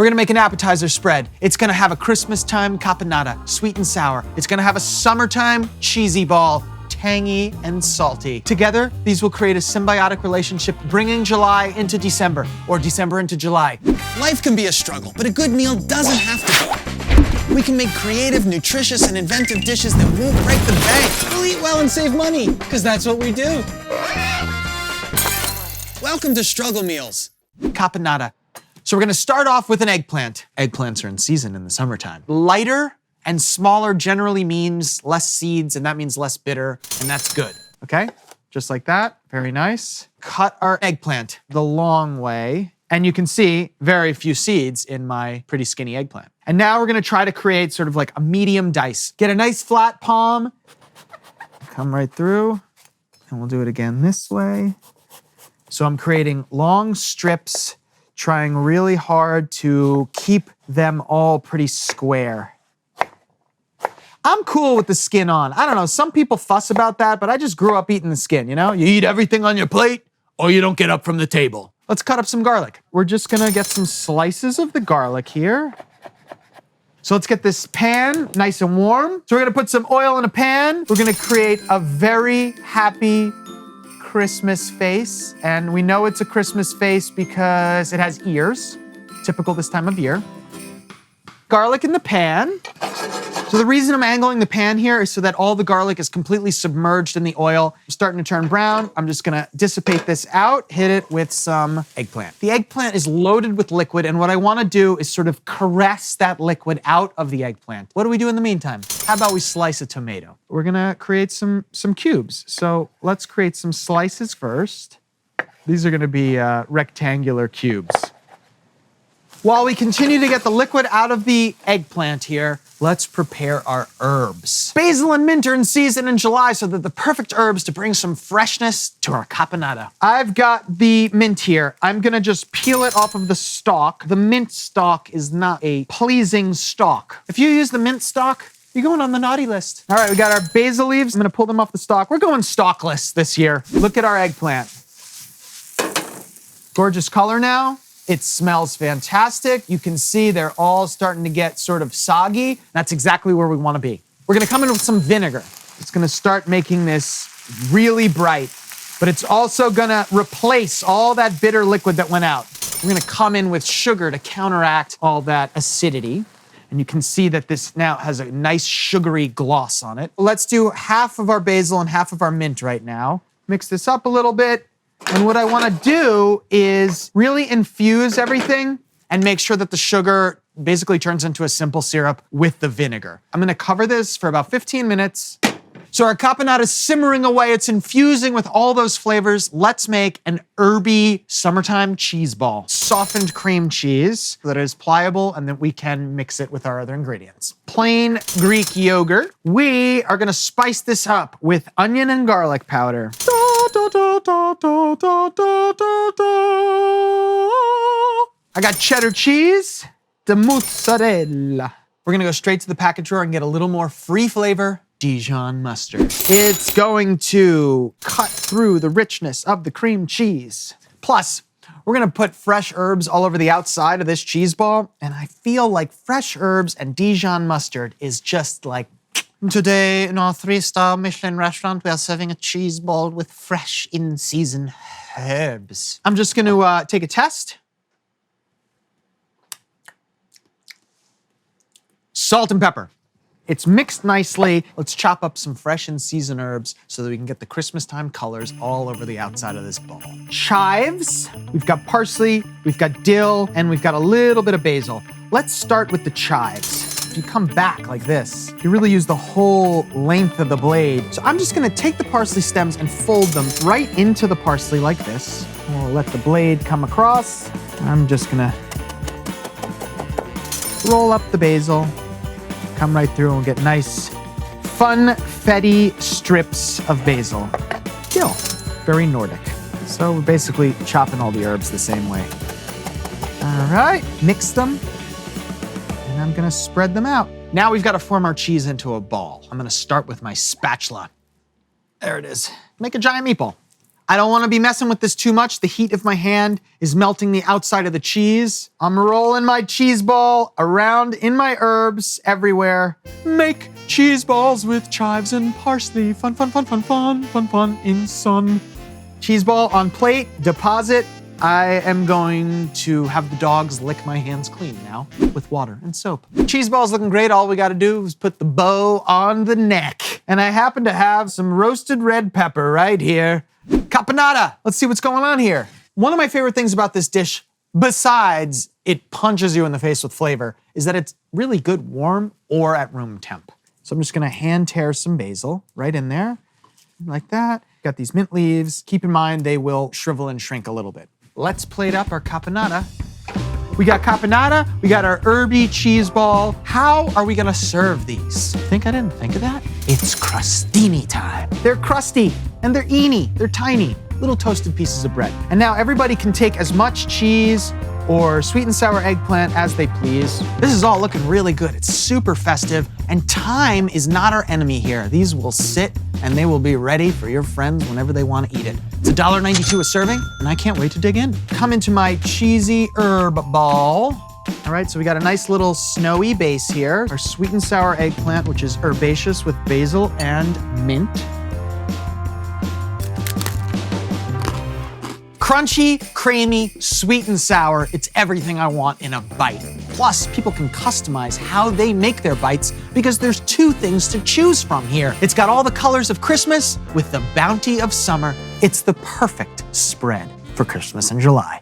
We're gonna make an appetizer spread. It's gonna have a Christmas time caponata, sweet and sour. It's gonna have a summertime cheesy ball, tangy and salty. Together, these will create a symbiotic relationship, bringing July into December, or December into July. Life can be a struggle, but a good meal doesn't have to be. We can make creative, nutritious, and inventive dishes that won't break the bank. We'll eat well and save money, because that's what we do. Welcome to Struggle Meals. Caponata. So we're gonna start off with an eggplant. Eggplants are in season in the summertime. Lighter and smaller generally means less seeds, and that means less bitter, and that's good, okay? Just like that, very nice. Cut our eggplant the long way, and you can see very few seeds in my pretty skinny eggplant. And now we're gonna try to create sort of like a medium dice. Get a nice flat palm, come right through, and we'll do it again this way. So I'm creating long strips, trying really hard to keep them all pretty square. I'm cool with the skin on. I don't know, some people fuss about that, but I just grew up eating the skin, you know? You eat everything on your plate, or you don't get up from the table. Let's cut up some garlic. We're just gonna get some slices of the garlic here. So let's get this pan nice and warm. So we're gonna put some oil in a pan. We're gonna create a very happy Christmas face. And we know it's a Christmas face because it has ears, typical this time of year. Garlic in the pan. So the reason I'm angling the pan here is so that all the garlic is completely submerged in the oil. I'm starting to turn brown. I'm just gonna dissipate this out, hit it with some eggplant. The eggplant is loaded with liquid, and what I wanna do is sort of caress that liquid out of the eggplant. What do we do in the meantime? How about we slice a tomato? We're gonna create some cubes. So let's create some slices first. These are gonna be rectangular cubes. While we continue to get the liquid out of the eggplant here, let's prepare our herbs. Basil and mint are in season in July, so they're the perfect herbs to bring some freshness to our caponata. I've got the mint here. I'm gonna just peel it off of the stalk. The mint stalk is not a pleasing stalk. If you use the mint stalk, you're going on the naughty list. All right, we got our basil leaves. I'm gonna pull them off the stalk. We're going stalkless this year. Look at our eggplant. Gorgeous color now. It smells fantastic. You can see they're all starting to get sort of soggy. That's exactly where we want to be. We're gonna come in with some vinegar. It's gonna start making this really bright, but it's also gonna replace all that bitter liquid that went out. We're gonna come in with sugar to counteract all that acidity. And you can see that this now has a nice sugary gloss on it. Let's do half of our basil and half of our mint right now. Mix this up a little bit. And what I wanna do is really infuse everything and make sure that the sugar basically turns into a simple syrup with the vinegar. I'm gonna cover this for about 15 minutes. So our caponata is simmering away, it's infusing with all those flavors. Let's make an herby summertime cheese ball. Softened cream cheese that is pliable and that we can mix it with our other ingredients. Plain Greek yogurt. We are gonna spice this up with onion and garlic powder. I got cheddar cheese, the mozzarella. We're gonna go straight to the package drawer and get a little more free flavor Dijon mustard. It's going to cut through the richness of the cream cheese. Plus, we're gonna put fresh herbs all over the outside of this cheese ball, and I feel like fresh herbs and Dijon mustard is just like, today in our 3-star Michelin restaurant, we are serving a cheese ball with fresh in-season herbs. I'm just gonna take a test. Salt and pepper. It's mixed nicely. Let's chop up some fresh and seasoned herbs so that we can get the Christmas time colors all over the outside of this ball. Chives, we've got parsley, we've got dill, and we've got a little bit of basil. Let's start with the chives. If you come back like this, you really use the whole length of the blade. So I'm just gonna take the parsley stems and fold them right into the parsley like this. We'll let the blade come across. I'm just gonna roll up the basil. Come right through and get nice, funfetti strips of basil. Dill, very Nordic. So we're basically chopping all the herbs the same way. All right, mix them, and I'm gonna spread them out. Now we've got to form our cheese into a ball. I'm gonna start with my spatula. There it is. Make a giant meatball. I don't wanna be messing with this too much. The heat of my hand is melting the outside of the cheese. I'm rolling my cheese ball around in my herbs everywhere. Make cheese balls with chives and parsley. Fun, fun, fun, fun, fun, fun, fun in sun. Cheese ball on plate, deposit. I am going to have the dogs lick my hands clean now with water and soap. Cheese ball's looking great. All we gotta do is put the bow on the neck. And I happen to have some roasted red pepper right here. Caponata. Let's see what's going on here. One of my favorite things about this dish, besides it punches you in the face with flavor, is that it's really good warm or at room temp. So I'm just gonna hand tear some basil right in there, like that. Got these mint leaves. Keep in mind they will shrivel and shrink a little bit. Let's plate up our caponata. We got caponata, we got our herby cheese ball. How are we gonna serve these? Think I didn't think of that? It's crostini time. They're crusty and they're eeny, they're tiny, little toasted pieces of bread. And now everybody can take as much cheese or sweet and sour eggplant as they please. This is all looking really good. It's super festive, and time is not our enemy here. These will sit and they will be ready for your friends whenever they want to eat it. It's $1.92 a serving, and I can't wait to dig in. Come into my cheesy herb ball. All right, so we got a nice little snowy base here. Our sweet and sour eggplant, which is herbaceous with basil and mint. Crunchy, creamy, sweet and sour. It's everything I want in a bite. Plus, people can customize how they make their bites because there's 2 things to choose from here. It's got all the colors of Christmas with the bounty of summer. It's the perfect spread for Christmas in July.